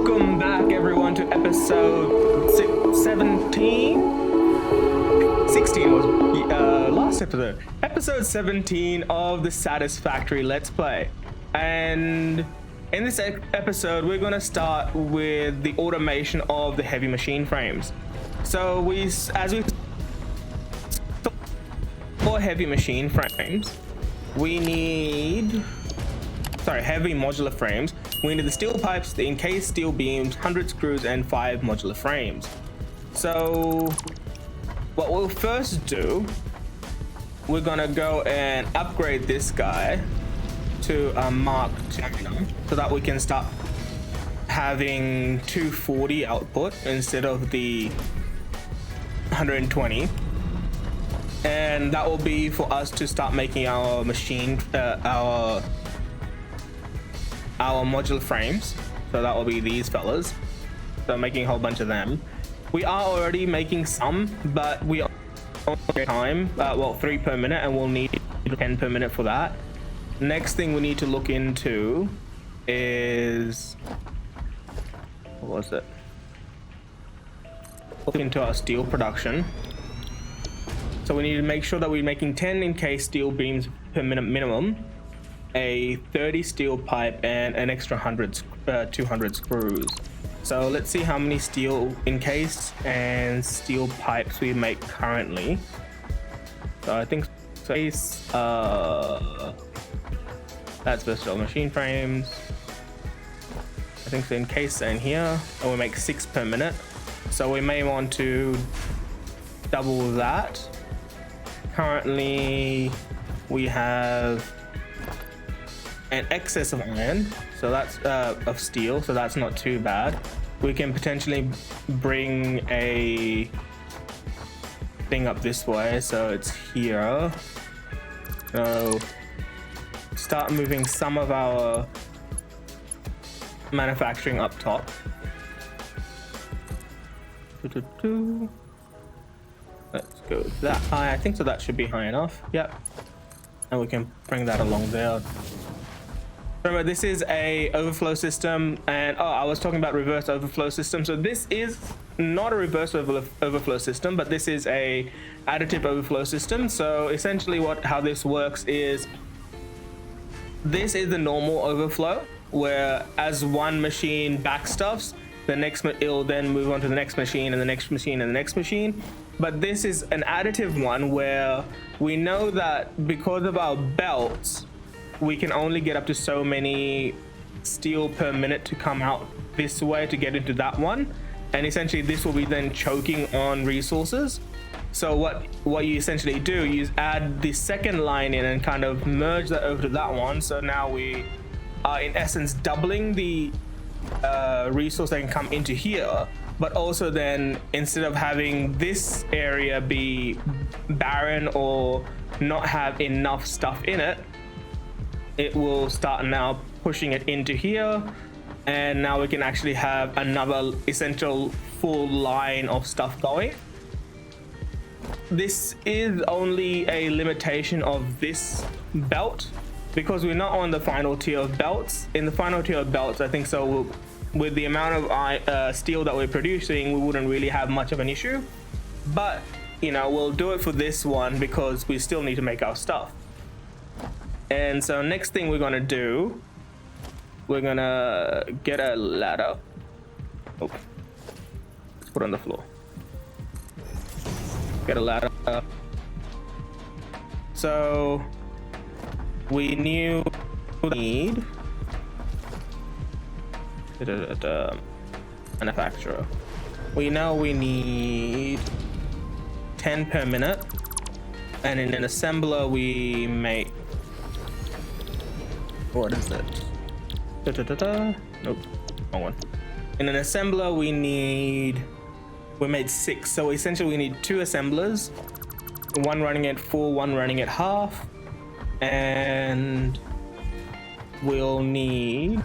Welcome back, everyone, to episode 17? 16 was last episode. Episode 17 of the Satisfactory Let's Play. And in this episode, we're going to start with the automation of the heavy machine frames. So for heavy machine frames, we need... heavy modular frames. We need the steel pipes, the encased steel beams, 100 screws, and 5 modular frames. So what we'll first do, we're gonna go and upgrade this guy to a Mark II so that we can start having 240 output instead of the 120. And that will be for us to start making our machine, our modular frames. So that will be these fellas. So making a whole bunch of them. We are already making some, but we are on time, 3 per minute, and we'll need 10 per minute for that. Next thing we need to look into is, what was it? Look into our steel production. So we need to make sure that we're making 10 encased steel beams per minute minimum, a 30 steel pipe, and an extra 200 screws. So let's see how many steel encased and steel pipes we make currently. So I think that's versatile machine frames. I think the encased are in here, and we make 6 per minute. So we may want to double that. Currently we have an excess of iron, so that's of steel, so that's not too bad. We can potentially bring a thing up this way, so it's here. So start moving some of our manufacturing up top. Let's go that high. I think so that should be high enough. Yep. And we can bring that along there. Remember, this is a overflow system, and I was talking about reverse overflow system. So this is not a reverse overflow system, but this is a additive overflow system. So essentially how this works is, this is the normal overflow, where as one machine backstuffs, the next it'll then move on to the next machine and the next machine and the next machine. But this is an additive one where we know that because of our belts, we can only get up to so many steel per minute to come out this way to get into that one, and essentially this will be then choking on resources. So what you essentially do, you add the second line in and kind of merge that over to that one. So now we are in essence doubling the resource that can come into here, but also then instead of having this area be barren or not have enough stuff in it, it will start now pushing it into here, and now we can actually have another essential full line of stuff going. This is only a limitation of this belt, because we're not on the final tier of belts. In the final tier of belts, I think so with the amount of steel that we're producing, we wouldn't really have much of an issue. But you know, we'll do it for this one because we still need to make our stuff. And so next thing we're gonna do, we're gonna get a ladder. Oh, let's put it on the floor. Get a ladder. So we need manufacturer. We know we need 10 per minute, and in an assembler we make, what is it? Nope, wrong one. In an assembler we made 6, so essentially we need 2 assemblers, one running at full, one running at half, and we'll need,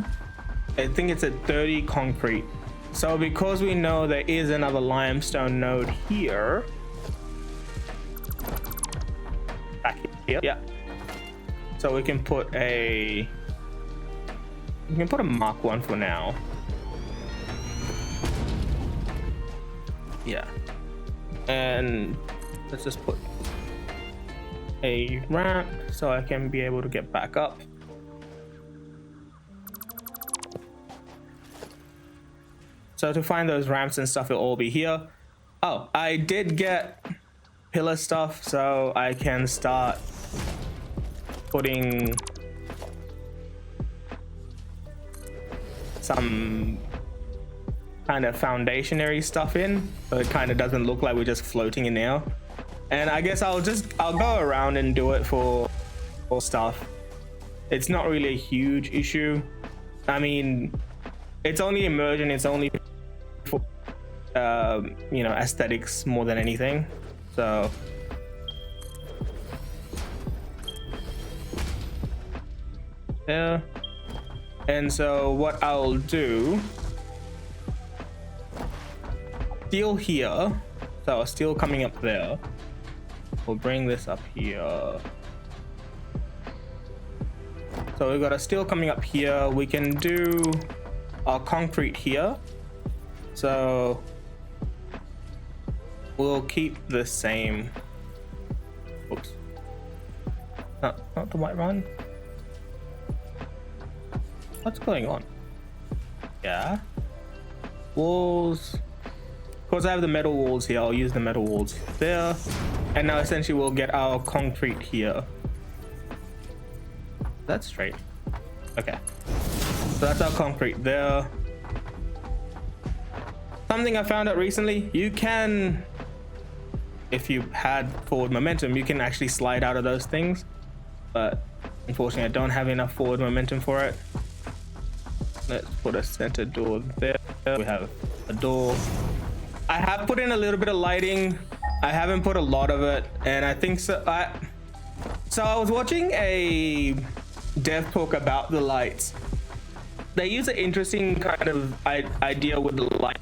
I think it's at 30 concrete. So because we know there is another limestone node here, back here, yeah, so we can put a Mark 1 for now. Yeah. And let's just put a ramp so I can be able to get back up. So to find those ramps and stuff, it'll all be here. Oh, I did get pillar stuff, so I can start putting some kind of foundationary stuff in, so it kind of doesn't look like we're just floating in air. And I guess I'll go around and do it for stuff. It's not really a huge issue. I mean, it's only immersion, it's only for you know, aesthetics more than anything. So yeah. And so what I'll do, steel here, so steel coming up there, we'll bring this up here. So we've got a steel coming up here. We can do our concrete here, so we'll keep the same. Oops, not the white one. What's going on? Yeah, walls. Of course, I have the metal walls here. I'll use the metal walls there. And now essentially we'll get our concrete here. That's straight. Okay. So that's our concrete there. Something I found out recently, you can, if you had forward momentum, you can actually slide out of those things. But unfortunately, I don't have enough forward momentum for it. Let's put a center door there. We have a door. I have put in a little bit of lighting. I haven't put a lot of it, and I think so. So I was watching a dev talk about the lights. They use an interesting kind of idea with the light.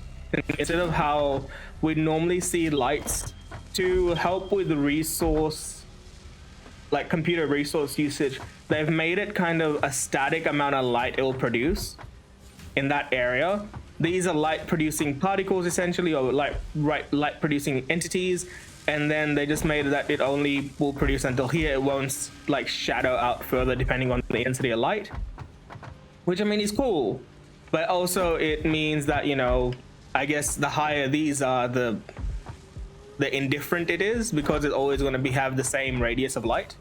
Instead of how we normally see lights to help with the resource, like computer resource usage, they've made it kind of a static amount of light it will produce in that area. These are light producing particles essentially, or light producing entities, and then they just made it that it only will produce until here. It won't like shadow out further depending on the intensity of light, which I mean is cool, but also it means that, you know, I guess the higher these are, the indifferent it is, because it's always going to have the same radius of light.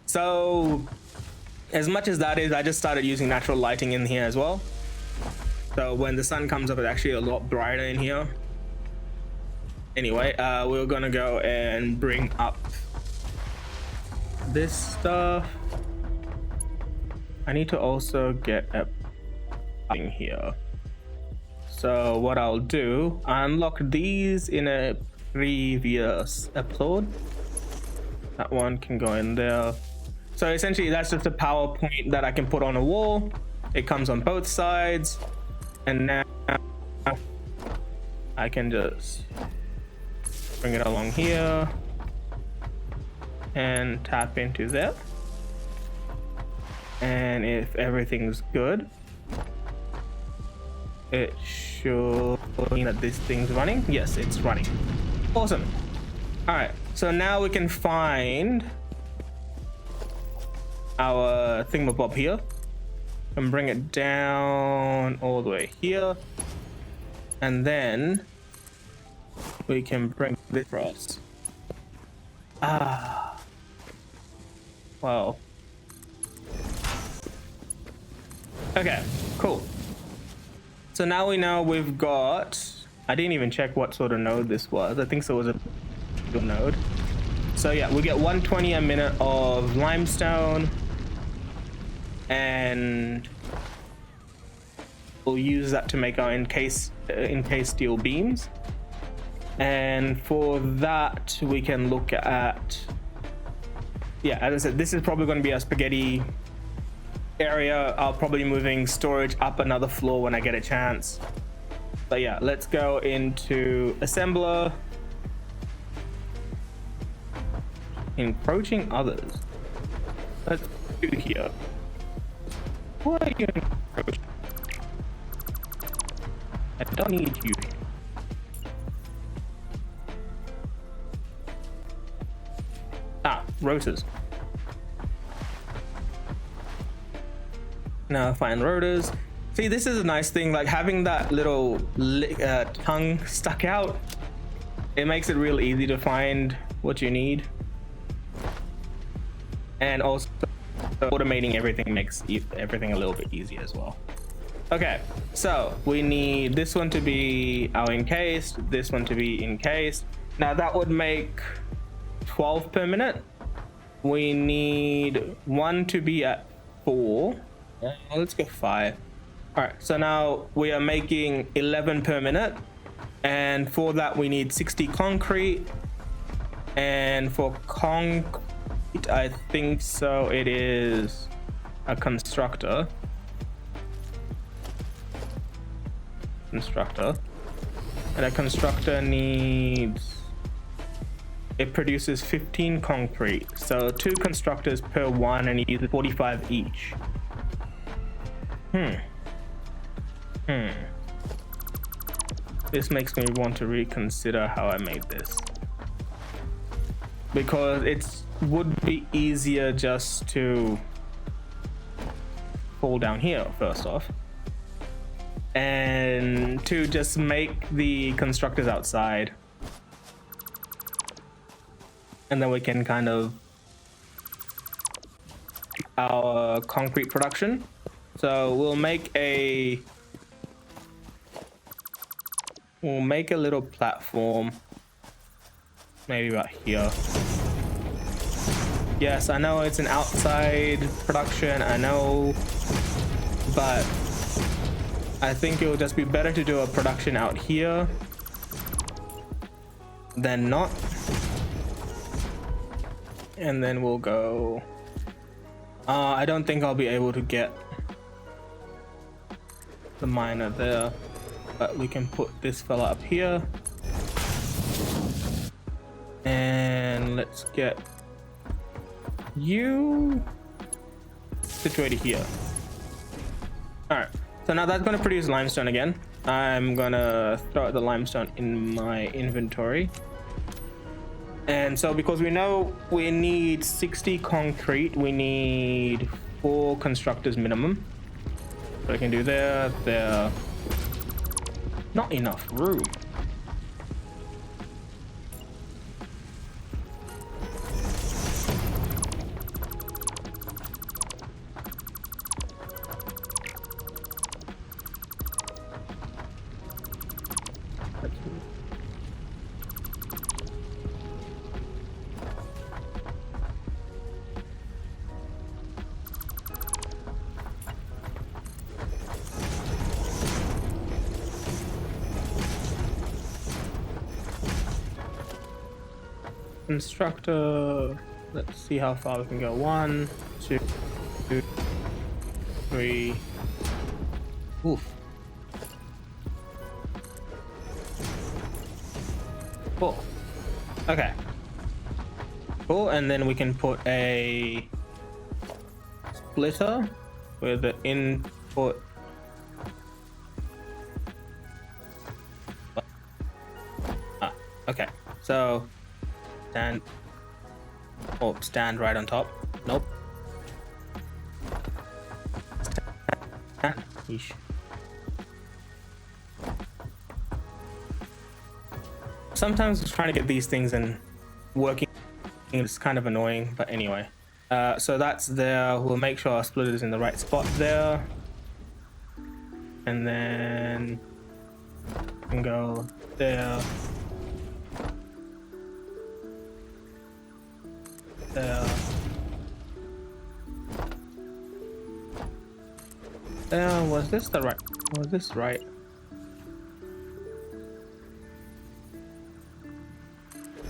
So as much as that is, I just started using natural lighting in here as well. So when the sun comes up, it's actually a lot brighter in here. Anyway, we're gonna go and bring up this stuff. I need to also get a thing here. So what I'll do, I unlocked these in a previous episode. That one can go in there. So essentially that's just a power point that I can put on a wall. It comes on both sides. And now I can just bring it along here and tap into that. And if everything's good, it should mean that this thing's running. Yes, it's running. Awesome. All right, so now we can find our thingamabob here and bring it down all the way here, and then we can bring this across. Wow. Okay, cool. So now we know we've got, I didn't even check what sort of node this was. I think so, it was a good node. So yeah, we get 120 a minute of limestone, and we'll use that to make our encased steel beams. And for that we can look at, yeah, as I said, this is probably going to be a spaghetti area. I'll probably be moving storage up another floor when I get a chance. But yeah, let's go into assembler. Encroaching others. Let's do here. What are you encroaching? I don't need you. rotors. Now find rotors. See, this is a nice thing, like having that little tongue stuck out. It makes it real easy to find what you need. And also automating everything makes everything a little bit easier as well. Okay, so we need this one to be our encased, this one to be encased. Now that would make 12 per minute. We need one to be at 4. Let's go 5. All right, so now we are making 11 per minute. And for that, we need 60 concrete. And for concrete, I think so it is a constructor. And a constructor needs, it produces 15 concrete, so 2 constructors per one, and it uses 45 each. This makes me want to reconsider how I made this, because it would be easier just to fall down here first off, and to just make the constructors outside, and then we can kind of our concrete production. So we'll make a little platform, maybe about here. Yes, I know it's an outside production, I know, but I think it will just be better to do a production out here than not. And then we'll go, I don't think I'll be able to get the miner there, but we can put this fella up here. And let's get you situated here. All right, so now that's going to produce limestone again. I'm gonna throw the limestone in my inventory. And so because we know we need 60 concrete, we need 4 constructors minimum. So I can do there. Not enough room. Constructor, let's see how far we can go. 1, 2, 3. Oof. 4. Okay. Cool, and then we can put a splitter where the input okay, so stand right on top. Nope. Yeesh. Sometimes trying to get these things and working is kind of annoying, but anyway. So that's there. We'll make sure our splitter is in the right spot there. And then we can go there. There. Was this the right? Was this right?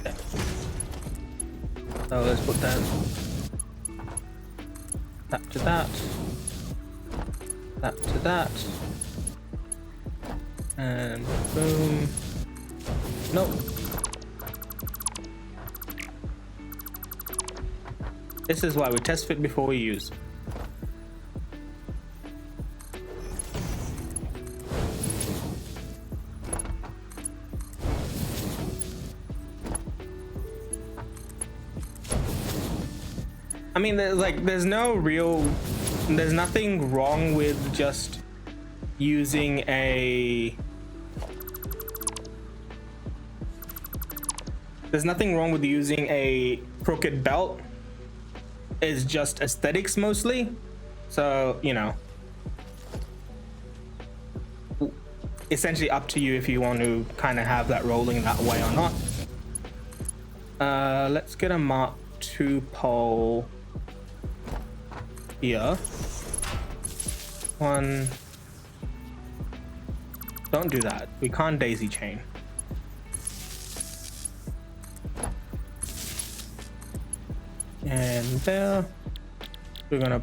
Yeah. So let's put that to that, that to that, and boom. Nope. This is why we test fit before we use. mean, there's nothing wrong with just using a crooked belt. It's just aesthetics mostly. So, you know, essentially up to you if you want to kind of have that rolling that way or not. Let's get a Mark II pole here. One. Don't do that. We can't daisy chain. And there. We're gonna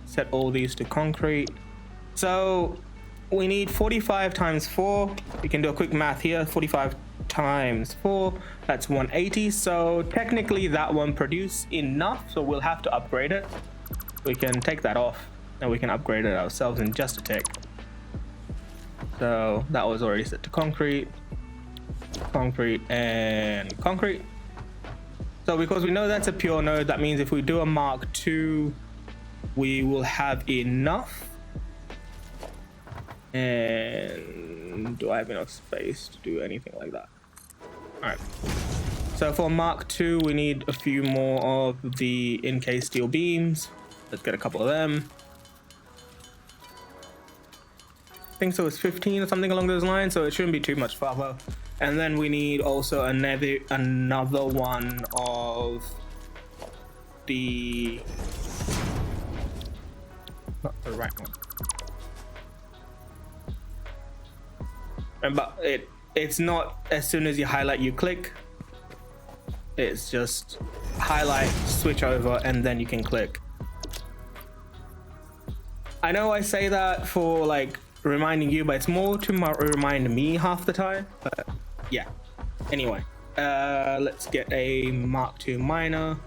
set all these to concrete. So we need 45 times 4. We can do a quick math here. 45 times 4, that's 180. So technically that won't produce enough, so we'll have to upgrade it. We can take that off and we can upgrade it ourselves in just a tick. So that was already set to concrete, and concrete. So because we know that's a pure node, that means if we do a Mark II, we will have enough. And do I have enough space to do anything like that? All right. So for Mark II, we need a few more of the in-case steel beams. Let's get a couple of them. I think so it's 15 or something along those lines, so it shouldn't be too much farther. And then we need also another one of the, not the right one. But it's not as soon as you highlight you click. It's just highlight, switch over, and then you can click. I know I say that for like reminding you, but it's more to remind me half the time. But yeah. Anyway, let's get a Mark II miner.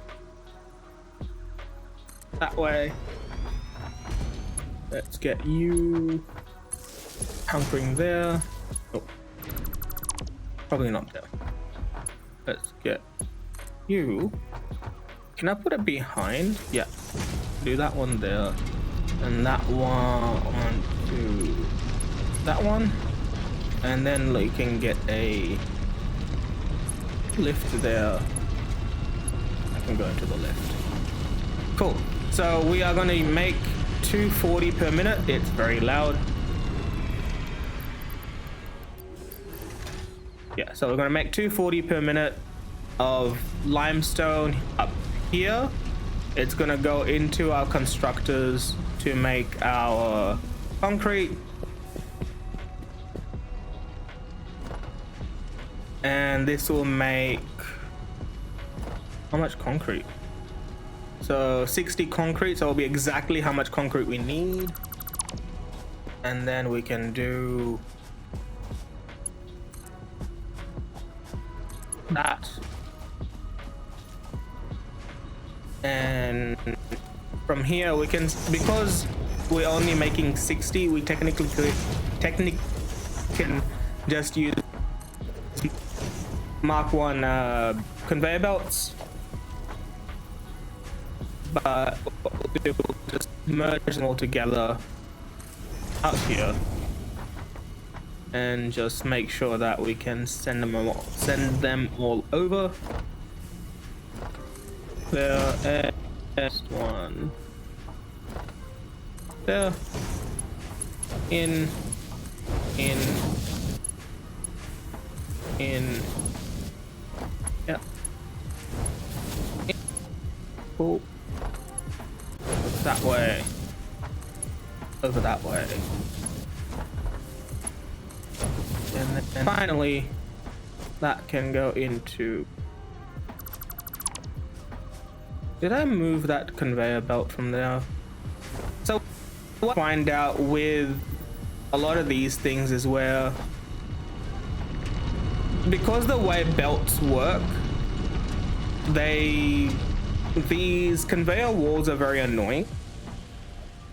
That way. Let's get you hunkering there. Oh, probably not there. Let's get you. Can I put it behind? Yeah. Do that one there. And that one onto that one. And then you can get a lift there. I can go into the lift. Cool. So we are going to make 240 per minute. It's very loud. Yeah, so we're going to make 240 per minute of limestone up here. It's going to go into our constructors to make our concrete. And this will make how much concrete? So 60 concrete, so it'll be exactly how much concrete we need. And then we can do that. And from here we can, because we're only making 60, we technically can just use Mark I conveyor belts. But what we'll do, we'll just merge them all together out here and just make sure that we can send them all over. There, and one there, in, yeah, cool. That way, over that way, and then finally that can go into, did I move that conveyor belt from there? So what I find out with a lot of these things is where, because the way belts work, these conveyor walls are very annoying,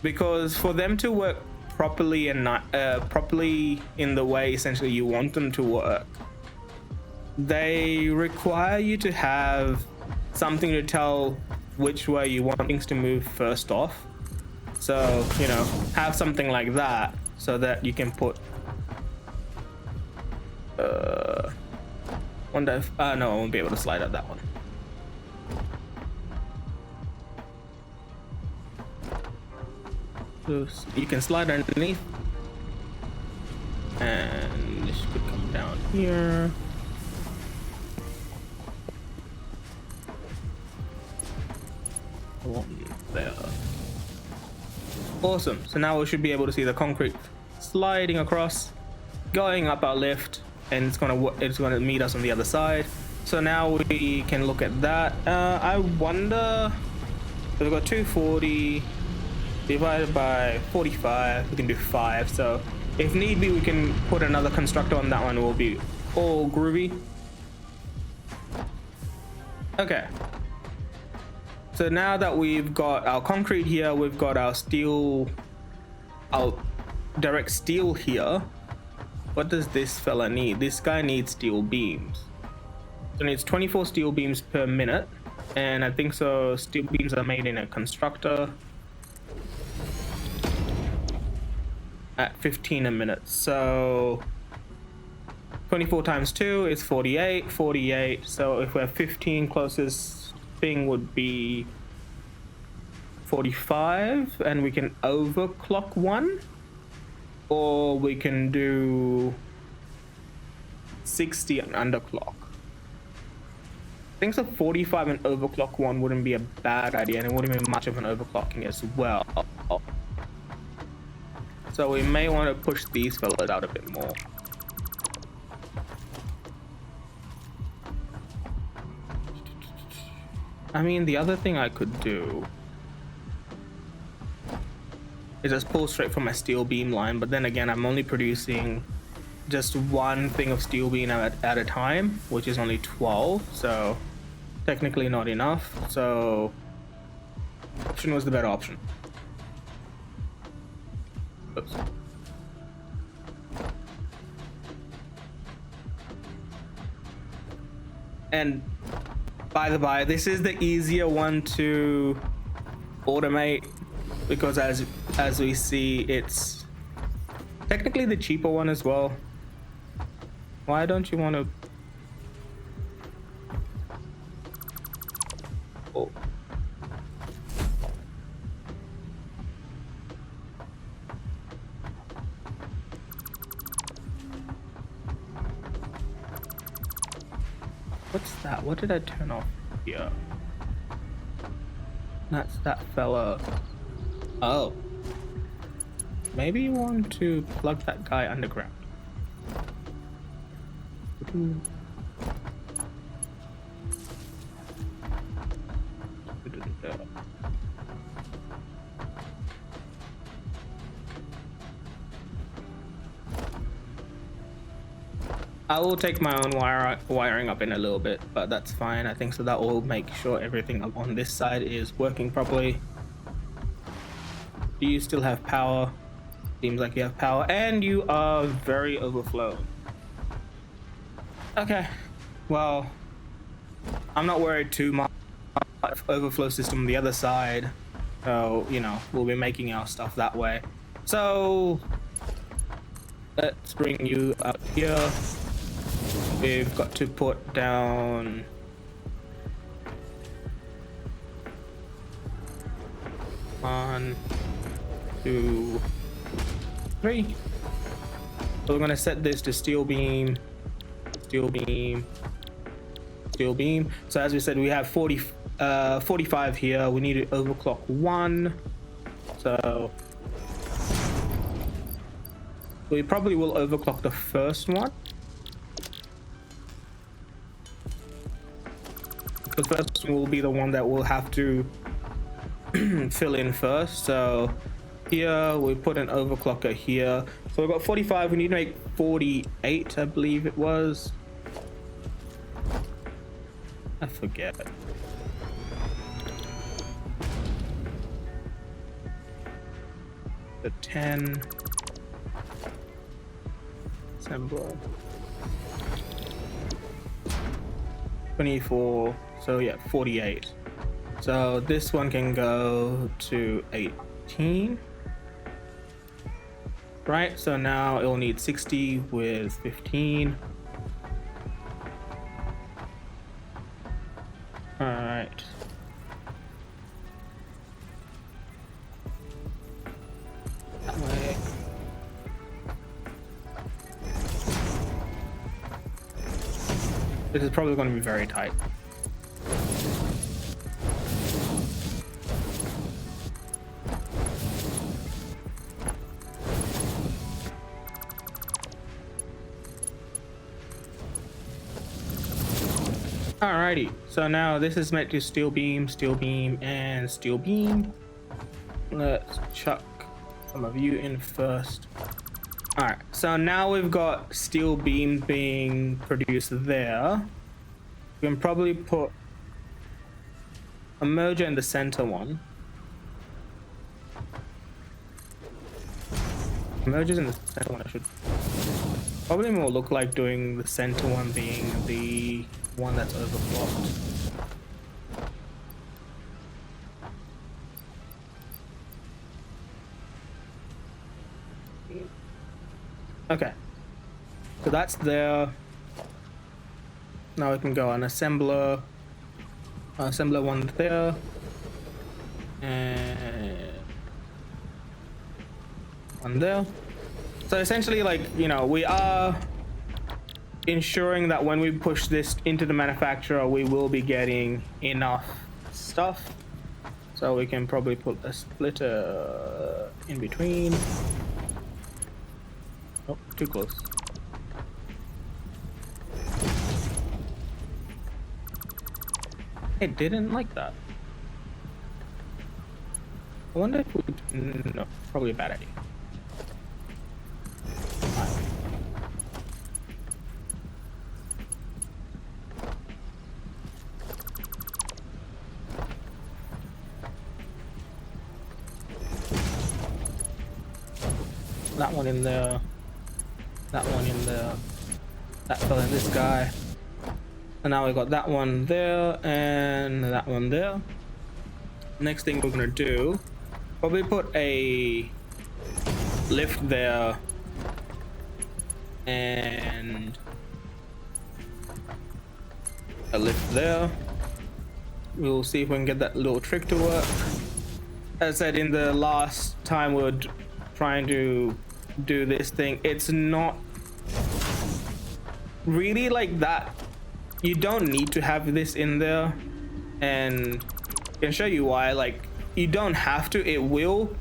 because for them to work properly and not properly in the way essentially you want them to work, they require you to have something to tell which way you want things to move first off. So, you know, have something like that so that you can put no, I won't be able to slide up that one. So you can slide underneath, and this could come down here. One there. Awesome. So now we should be able to see the concrete sliding across, going up our lift, and it's gonna meet us on the other side. So now we can look at that. I wonder, so we've got 240 divided by 45. We can do 5. So if need be, we can put another constructor on that one. It will be all groovy. Okay. So now that we've got our concrete here, we've got our steel, our direct steel here. What does this fella need? This guy needs steel beams. So it needs 24 steel beams per minute. And I think so steel beams are made in a constructor at 15 a minute. So 24 times 2 is 48. 48. So if we're 15, closest thing would be 45, and we can overclock one, or we can do 60 and underclock. I think so 45 and overclock one wouldn't be a bad idea, and it wouldn't be much of an overclocking as well. So we may want to push these fellas out a bit more. I mean, the other thing I could do is just pull straight from my steel beam line, but then again, I'm only producing just one thing of steel beam at a time, which is only 12, so technically not enough. So option was the better option. Oops. And by the by, this is the easier one to automate, because as we see, it's technically the cheaper one as well. Why don't you want to? Oh. What's that? What did I turn off here? That's that fella. Oh. Maybe you want to plug that guy underground. I will take my own wiring up in a little bit, but that's fine. I think so that will make sure everything up on this side is working properly. Do you still have power? Seems like you have power, and you are very overflowed. Okay, well, I'm not worried too much about overflow system on the other side. So, you know, we'll be making our stuff that way. So let's bring you up here. We've got to put down one, 2, 3. So we're going to set this to steel beam, steel beam, steel beam. So as we said, we have 45 here. We need to overclock 1. So we probably will overclock the first one. The first one will be the one that we'll have to fill in first. So here we put an overclocker here. So we've got 45. We need to make 48, I believe it was. I forget. The 10. Assemble. 24. So yeah, 48. So this one can go to 18. Right, so now it'll need 60 with 15. All right. That way. This is probably going to be very tight. Alrighty, so now this is meant to steel beam, and steel beam. Let's chuck some of you in first. Alright, so now we've got steel beam being produced there. We can probably put a merger in the center one. Mergers in the center one, I should probably more look like doing the center one being the one that's overclocked. Okay, so that's there. Now we can go on assembler one there, and one there. So essentially, like, you know, we are ensuring that when we push this into the manufacturer, we will be getting enough stuff. So we can probably put a splitter in between. Oh, too close. It didn't like that. I wonder if we... No, probably a bad idea. That one in there. That one in there. That fell in this guy. And now we got that one there and that one there. Next thing we're gonna do, probably put a lift there and a lift there. We'll see if we can get that little trick to work. As I said in the last time we were trying to do this thing, it's not really like that. You don't need to have this in there, and I can show you why. Like, you don't have to, it will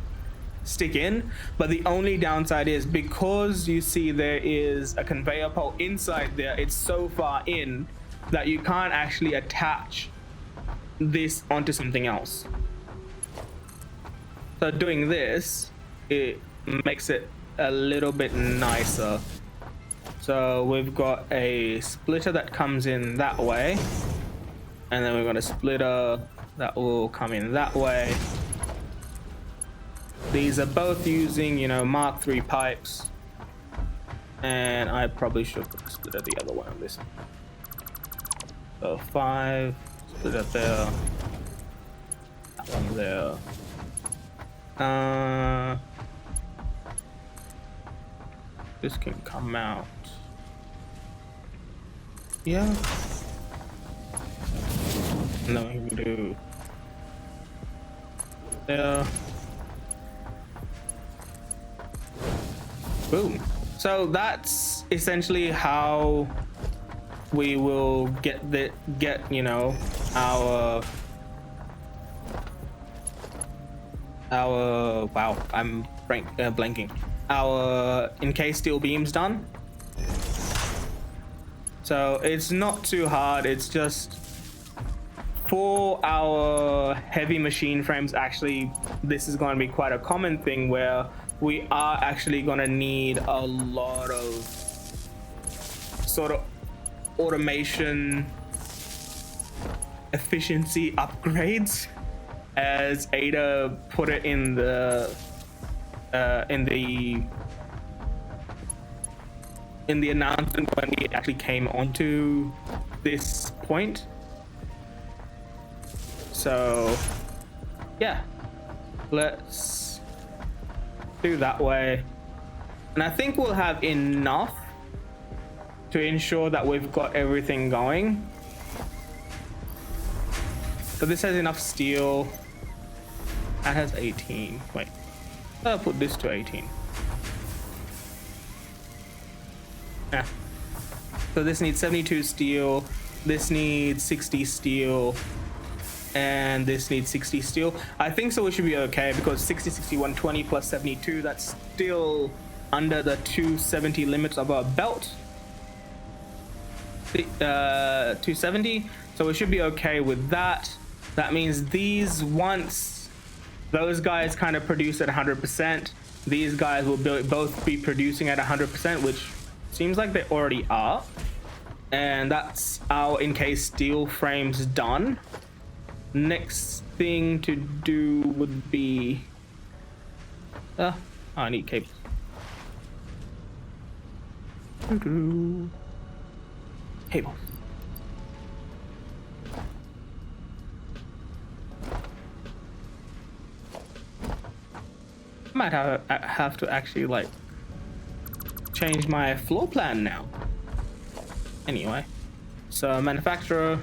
stick in, but the only downside is because you see there is a conveyor pole inside there, it's so far in that you can't actually attach this onto something else. So doing this, it makes it a little bit nicer. So we've got a splitter that comes in that way, and then we've got a splitter that will come in that way. These are both using, you know, Mark III pipes, and I probably should put the splitter the other way on this. So 5, splitter there, that one there. This can come out. Yeah. And then we can do there. Boom. So that's essentially how we will get you know, our wow, I'm blanking. Our encased steel beams done. So it's not too hard. It's just for our heavy machine frames. Actually, this is going to be quite a common thing where we are actually going to need a lot of sort of automation efficiency upgrades, as Ada put it in the announcement when we actually came onto this point. So yeah, let's do that way. And I think we'll have enough to ensure that we've got everything going. So this has enough steel. That has 18. Wait, I'll put this to 18. Yeah. So this needs 72 steel. This needs 60 steel. And this needs 60 steel. I think so we should be okay because 60, 60, 120 plus 72, that's still under the 270 limits of our belt. 270, so we should be okay with that. That means these, once those guys kind of produce at 100%, these guys will both be producing at 100%, which seems like they already are. And that's our encased steel frames done. Next thing to do would be I need cables. Cables. Might have to actually like change my floor plan now. Anyway, so manufacturer.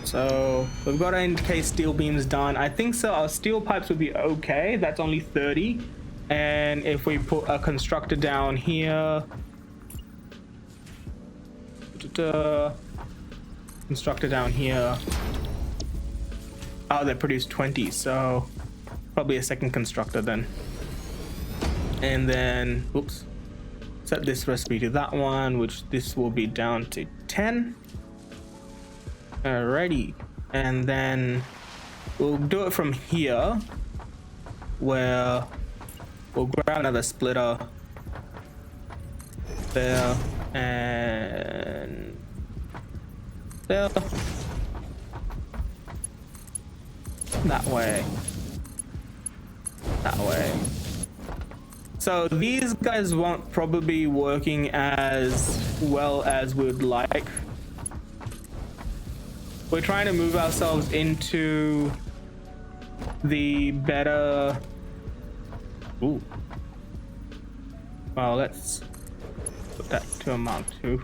So we've got our encased steel beams done. I think so our steel pipes will be okay. That's only 30. And if we put a constructor down here, constructor down here, oh, they produce 20, so probably a second constructor then. And then, oops, set this recipe to that one, which this will be down to 10. Alrighty, and then we'll do it from here, where we'll grab another splitter there and there. That way. That way. So these guys won't probably be working as well as we'd like. We're trying to move ourselves into the better. Ooh. Well, let's put that to a Mark II.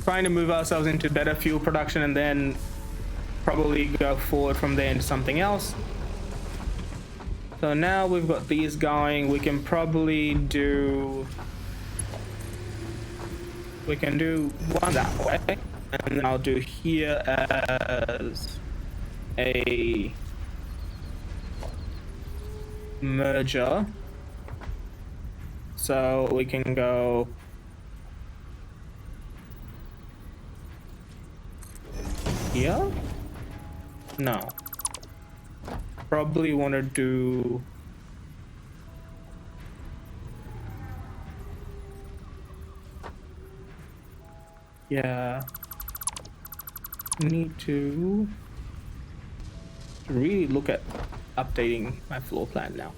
Trying to move ourselves into better fuel production and then probably go forward from there into something else. So now we've got these going. We can probably do. We can do one that way, and then I'll do here as a merger. So we can go here? No. Probably want to do yeah. Need to really look at updating my floor plan now.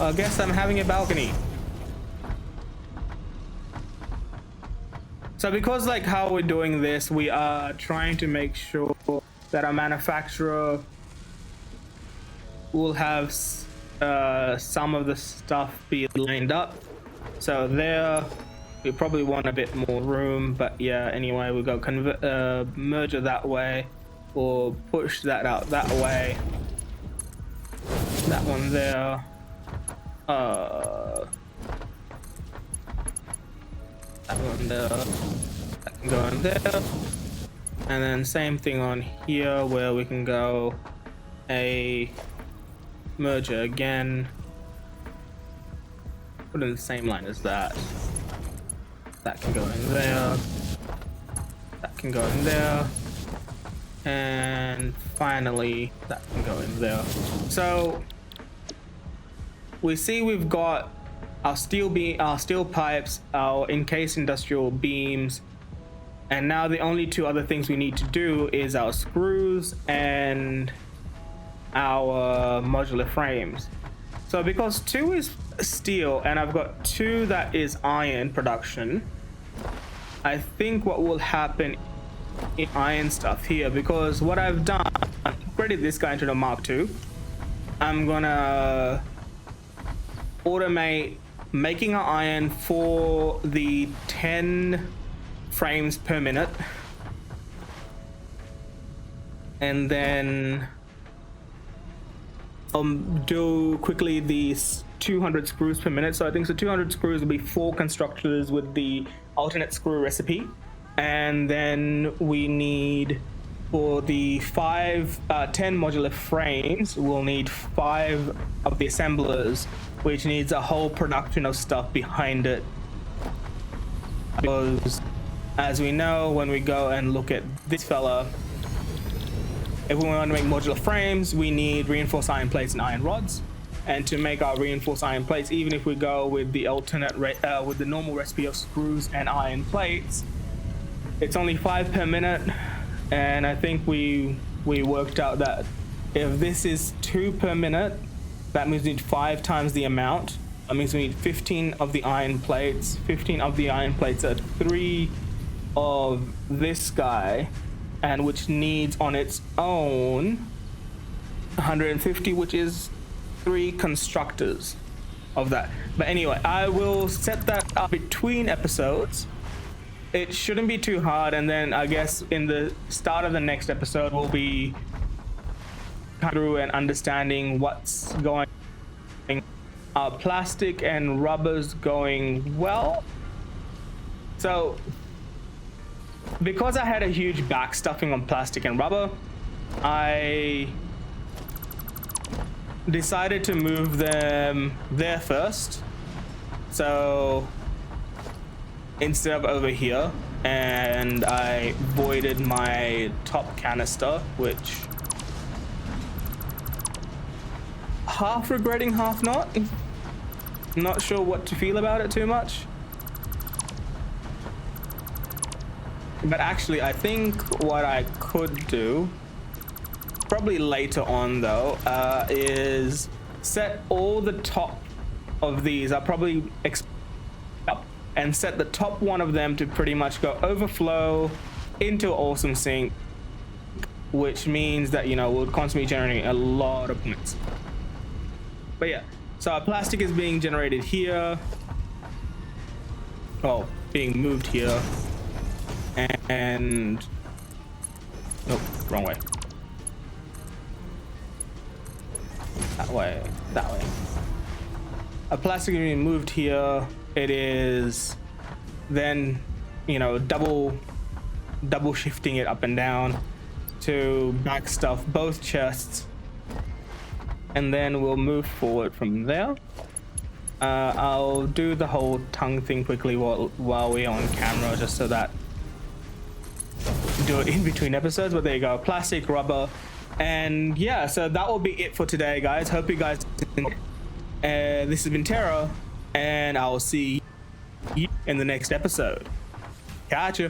I guess I'm having a balcony. So because like how we're doing this, we are trying to make sure that our manufacturer will have some of the stuff be lined up. So there, we probably want a bit more room, but yeah, anyway, we go merger that way, or push that out that way. That one there. That one there. That can go in there. And then same thing on here where we can go a merger again. Put in the same line as that. That can go in there. That can go in there. And finally, that can go in there. So we see we've got our steel pipes, our encased industrial beams, and now the only two other things we need to do is our screws and our modular frames. So because 2 is steel and I've got 2 that is iron production, I think what will happen in iron stuff here, because what I've done, I've upgraded this guy into the Mark II. I'm gonna automate making an iron for the 10 frames per minute, and then do quickly these 200 screws per minute. So I think 200 screws will be 4 constructors with the alternate screw recipe, and then we need, for the 10 modular frames, we'll need 5 of the assemblers, which needs a whole production of stuff behind it, because as we know, when we go and look at this fella, if we want to make modular frames, we need reinforced iron plates and iron rods. And to make our reinforced iron plates, even if we go with the with the normal recipe of screws and iron plates, it's only 5 per minute. And I think we worked out that if this is 2 per minute, that means we need 5 times the amount. That means we need 15 of the iron plates. 15 of the iron plates are 3 of this guy, and which needs on its own 150, which is 3 constructors of that. But anyway, I will set that up between episodes. It shouldn't be too hard, and then I guess in the start of the next episode we'll be through and understanding what's going. Plastic and rubber's going well. So because I had a huge backstuffing on plastic and rubber, I decided to move them there first. So instead of over here, and I voided my top canister, which half regretting, half not. Not sure what to feel about it too much. But actually, I think what I could do, probably later on though, is set all the top of these. I'll probably up and set the top one of them to pretty much go overflow into Awesome Sync, which means that, you know, we're constantly generating a lot of points. But yeah, so our plastic is being generated here. Oh, being moved here. And nope, wrong way. That way, that way. A plastic is being moved here. It is then, you know, double shifting it up and down to back stuff both chests, and then we'll move forward from there. I'll do the whole tongue thing quickly while we're on camera, just so that do it in between episodes. But there you go, plastic, rubber, and yeah, so that will be it for today, guys. Hope you guys enjoyed. This has been Terra, and I will see you in the next episode. Catch ya.